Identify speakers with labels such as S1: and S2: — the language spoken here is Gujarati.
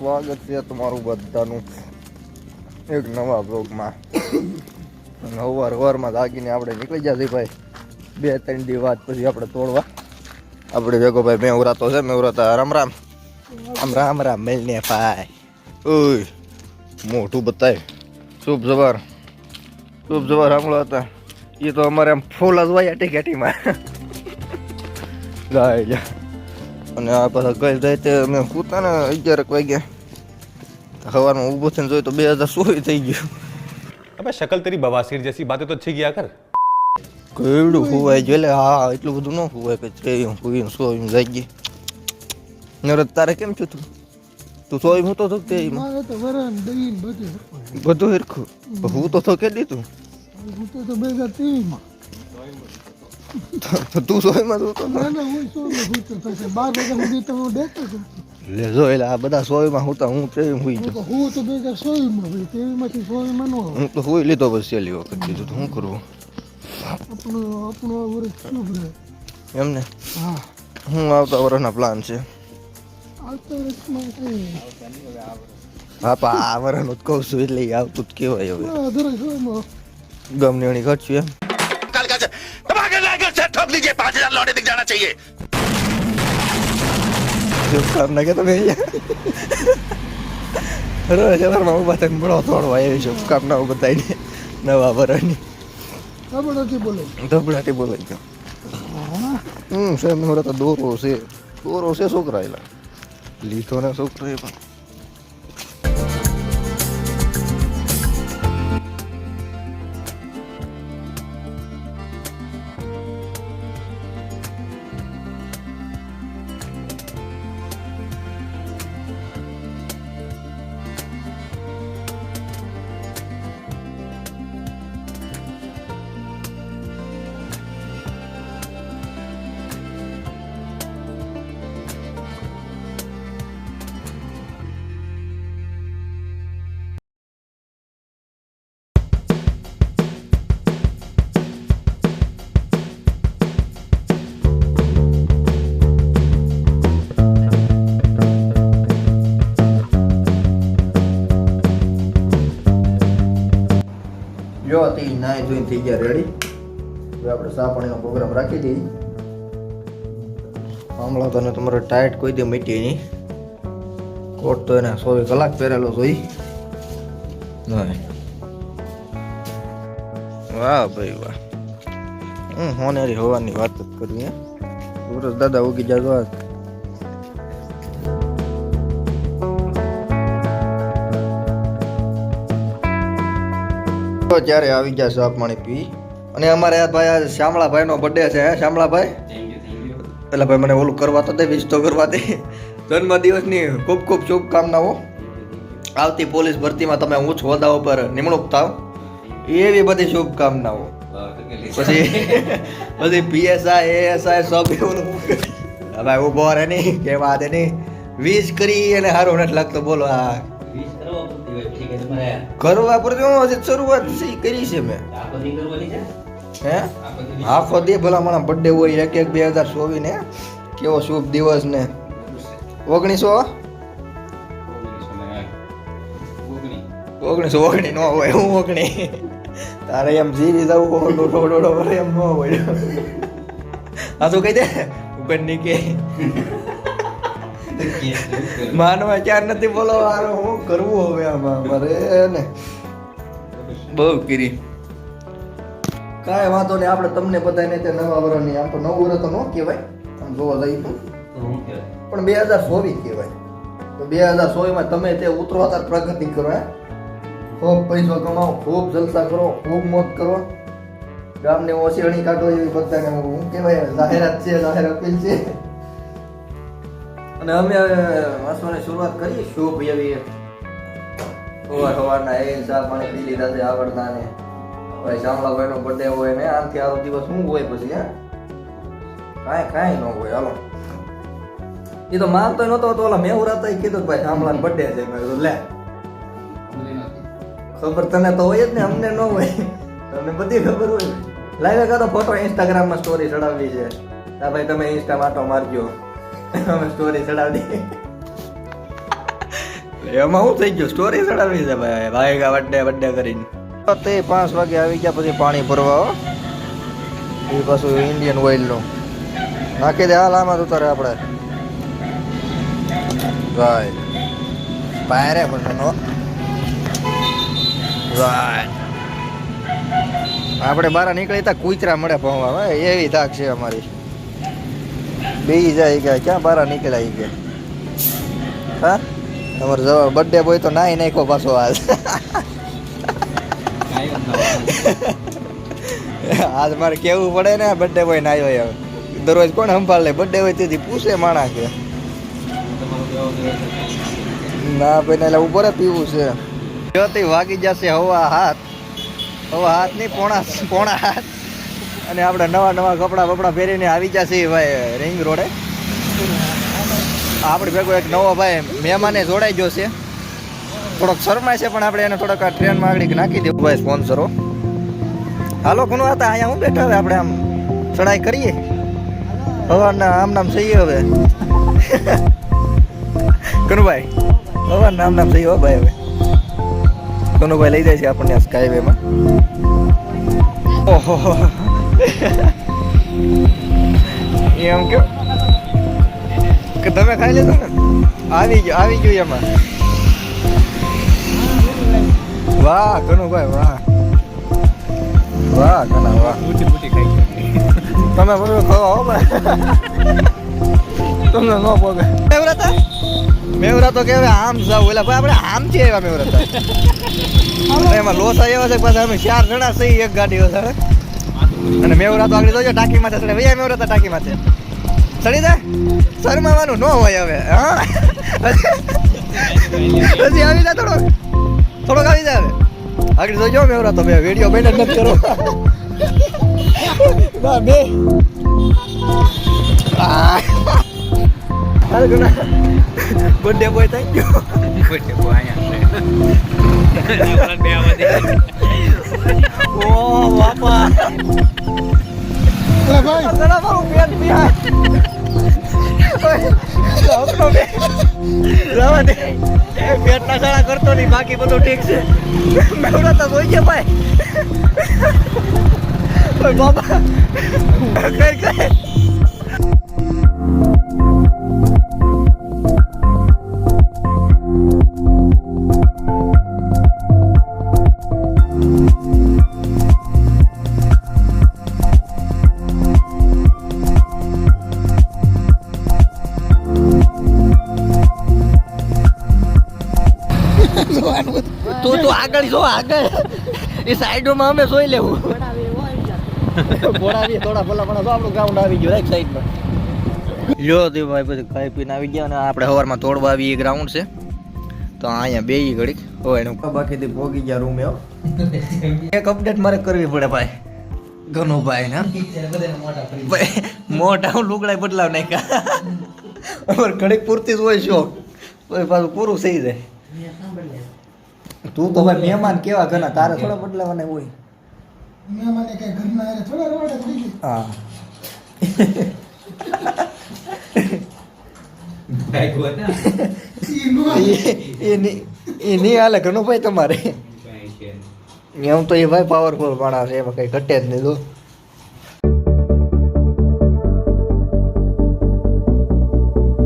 S1: સ્વાગત છે તમારું બધાનું એક નવા બ્લોગમાં. સવારમાં જાગીને આપણે નીકળી જશે ભાઈ 2-3 દી વાત પછી આપણે તોડવા. આપણે ભેગો ભાઈ મેવરાતો છે, મેવરાતા રામ રામ આમ રામ રામ મેલને ભાઈ. ઓય મોટું બતાય શુભ સવાર સાંભળો હતા. એ તો અમારે આમ ફૂલ જ હોય ટેકેટીમાં જાય. અને આ પાછા ગઈ જાય તે અમે પૂતા ને 11 વાગ્યા સવારમાં ઊભો થઈને જોયું તો 2016 થઈ ગયું.
S2: अबे शक्ल तेरी बवासीर जैसी बातें तो अच्छी किया कर.
S1: કેવડું હુવાય જો લે. હા એટલું બધું ન હુવાય કે ત્રેયું હુઈને સોયું જાગી. નરત તારે કેમ છું તું સોય હું તો થક
S3: મારે તો વરાન દઈન
S1: બધું હરખું હું તો કે દીધું
S3: હું તો 2023 માં
S1: તું સોયમાં તું તો
S3: ના હું સોમાં ભૂતર પછી 12 વાગ્યા સુધી તો હું દેખતો હતો.
S1: લે જો એટલે આ બધા સોયમાં હું તો હું ત્રેયું હુઈ ગયો.
S3: હું તો 2016 માં ભાઈ 23 માંથી 16 માં નો
S1: હું તો હુઈ લીધો બસ છેલ્લી વખત કીધું તો શું કરવું.
S3: આપણો વર્ષ શુભ રહે
S1: એમને
S3: હા.
S1: હું આવતા વર્ષના પ્લાન છે.
S3: આવતા વર્ષમાં કઈ
S1: બાપા આ વર્ષનું જ કહું છું એટલે આવતું જ કહેવાય. હવે
S3: ધરે સોમાં
S1: ગમનેણી ઘટશું એમ શુભકામના કે તમે રોજ સવારમાં ઉભા થઈને બળો તોડવા એવી શુભકામનાઓ બતાવીને નવા વર્ષની
S3: કબડોથી બોલે
S1: ધબડાટી બોલાઈ ગયો. છે મેં તો દોરો છે છોકરા એલા લીધો ને છોકરા એ પણ જો હતી નાઈ ધોઈને થઈ ગયા રેડી. હવે આપણે ચા પાણીનો પ્રોગ્રામ રાખી દઈએ. હમણાં તને તમારે ટાઈટ કોઈ દે મીટી નહીં. કોટ તો એને 100 કલાક પહેરેલો જોઈ. વાહ ભાઈ વાહ. હોનેરી હોવાની વાત જ કરવી હે. સુરજ દાદા ઉગી જાજો. ત્યારે આવી ગયા ચા પાણી પી. અને અમારે આ ભાઈ શ્યામળાભાઈ નો બર્થડે છે. શ્યામળાભાઈ એટલે ભાઈ મને ઓલું કરવા તો દે, વિશ તો કરવા દે. જન્મ દિવસની ખૂબ ખૂબ શુભકામનાઓ. આવતી પોલીસ ભરતીમાં તમે ઉચ્ચ હોદ્દાઓ પર નિમણૂક થાવ એવી બધી શુભકામનાઓ. પછી પીએસઆઈ એએસઆઈ સબ એવું ભાઈ ઉભો રહે નહીં કેવા દે નહીં. વિશ કરી અને સારું નથી લાગતો બોલો. હા કરવા પર હજી શરૂઆત કરી છે મેં. હે આખો દે ભલા મારા બર્થડે હોય 1/1/2024 ને કેવો શુભ દિવસ ને 1919 નો હોય હું 19 તારે એમ જીરી જવું ડોડો વરે એમ ન હોય. આ તો કહી દે ઉપર નીકે માનવા ક્યાં નથી બોલો. હું કરવું હવે આમાં મારે ને બહુ કરી. કાંઈ વાંધો નહીં. આપણે તમને બધાને તે નવા વર્ષની આમ તો 9 વર્ષ તો ન કહેવાય આમ જોવા જઈએ તો, પણ 2024 કહેવાય. તો 2024 માં તમે તે ઉતરવાતા પ્રગતિ કરો. ખૂબ પૈસો કમાવો, ખૂબ જલસા કરો, ખૂબ મોજ કરો, ગામને ઓસેણી કાઢો એવી બધાને હું કહેવાય જાહેરાત છે, જાહેર અપીલ છે. અને અમે વાસોની શરૂઆત કરી શુભ એવી સવારના એ ચા પાણી પી લીધા છે આવડતા ને. ભાઈ શ્યામળાભાઈ નો બર્થડે હોય ને આમથી આવો દિવસ શું હોય પછી. હે કાંઈ ન હોય. હાલો એ તો માનતો નતો તો ઓલા મેહુરાતા કીધું ભાઈ શ્યામળાનો બર્થડે છે. મેં કીધું લે ખબર તને તો હોય જ ને, અમને ન હોય. તમને બધી ખબર હોય. લાઈવ કાં તો ફોટો ઇન્સ્ટાગ્રામમાં સ્ટોરી ચડાવવી છે. હા ભાઈ તમે ઇન્સ્ટા માટો મારજો, અમે સ્ટોરી ચડાવી દઈએ. એમાં શું થઈ ગયું સ્ટોરી ચડાવી છે ભાઈ ભાઈ કા બર્થડે કરીને તે 5 વાગે આવી ગયા પછી પાણી ભરવા હો એ પાછું ઇન્ડિયન ઓઇલ નું નાખી દે હાલ આમાં ઉતારે આપણે ભાઈ પાયરે પણ આપણે બહાર નીકળી તા કૂતરા મળે પહોંચવા એવી થાક છે અમારી બેસી જાય ગયા ક્યાં બહાર નીકળાઈ ગયા હા તમારો જવાબ બર્થડે બોય તો નાઈ નાખો પાછો આજ આજ મારે કેવું પડે ને બર્થડે બોય નાઈ હોય હવે દરરોજ કોણ સંભાળ લે બર્થડે હોય તેથી પૂછે માણા કે ના ભાઈ એટલે ઉપર પીવું છે જોતી વાગી જશે હવા હાથ નહીં પોણા હાથ અને આપણે નવા કપડાં બપડા પહેરીને આવી જશે ભાઈ રિંગ રોડે આપણે ભેગો એક નવો ભાઈ મહેમાને જોડાઈ ગયો છે થોડોક શરમાય છે પણ આપણે એને થોડોક આ ટ્રેનમાં આગળ નાખી દેવું ભાઈ સ્પોન્સરો હાલો કોનો હતા અહીંયા હું બેઠા હવે આપણે આમ ચડાઈ કરીએ હવાના આમ નામ થઈએ હવે કનુભાઈ હવા નામ થઈએ હો ભાઈ હવે કનુભાઈ લઈ જાય છે આપણને આ સ્કાયવેમાં ઓહો એમ કયો કે તમે ખાઈ લેજો ને આવી ગયું એમાં વાહ કનુભાઈ વાહ કના વાહ તમે બધું ખાવા હો ભાઈ તમને ન પોગે મેવરા તો કેવાય આમ જાવ ઓલા ભાઈ આપણે આમ છે એવા મેવરા એમાં લોસા એવા છે પાછા અમે 4 જણા સહી એક ગાડી હશે અને મેવરા તો આગળ જોજો ટાંકી માથે ચડે વૈયા મેવરા તો ટાંકી માથે ચડી જાય શરમાવાનું ન હોય હવે હા હજી આવી જાય થોડોક આવી જાય હવે આગળ જોજો મેવરા તો બે વિડીયો બેન જ નથી કરો ના બે બર્થડે બોય થઈ ગયો બર્થડે બોય અહીંયા ઓ બાપા
S3: અરે ભાઈ
S1: જરા મારું પેટ બિહાર રવા દે પેટના સાળા કરતો નહીં બાકી બધું ઠીક છે મેવડા તો બોઈ ગયા ભાઈ ઓય બાપા કઈ તું આગળ જો આગળ એ સાઈડમાં અમે જોઈ લેવું બોડાવી થોડા ભલા પણ તો આપણું ગ્રાઉન્ડ આવી ગયું રાઈટ સાઈડમાં જો તે ભાઈ પછી ખાઈ પીને આવી ગયા અને આપણે સવારમાં તોડવા આવી એ ગ્રાઉન્ડ છે તો અહીંયા બે ઘડીક હોય એનું બાકીથી ભોગી ગયા રૂમે એક અપડેટ મારે કરવી પડે ભાઈ ઘણું ભાઈ ને મોટા હું લુગડાય બદલાવ નાખ્યા અમારે ઘડીક પૂરતી જ હોય શોખ પછી પાછું પૂરું થઈ જાય તું તો ભાઈ મહેમાન કેવા ઘણા તારે થોડા બદલાવાના હોય
S3: મહેમાને કઈ ઘરના આરે થોડા રોડે થઈ ગઈ
S1: હા એ નહીં હાલે ઘણું ભાઈ તમારે એમ તો એ ભાઈ પાવરફુલ માણસ એમાં કઈ ઘટે જ નહીં તો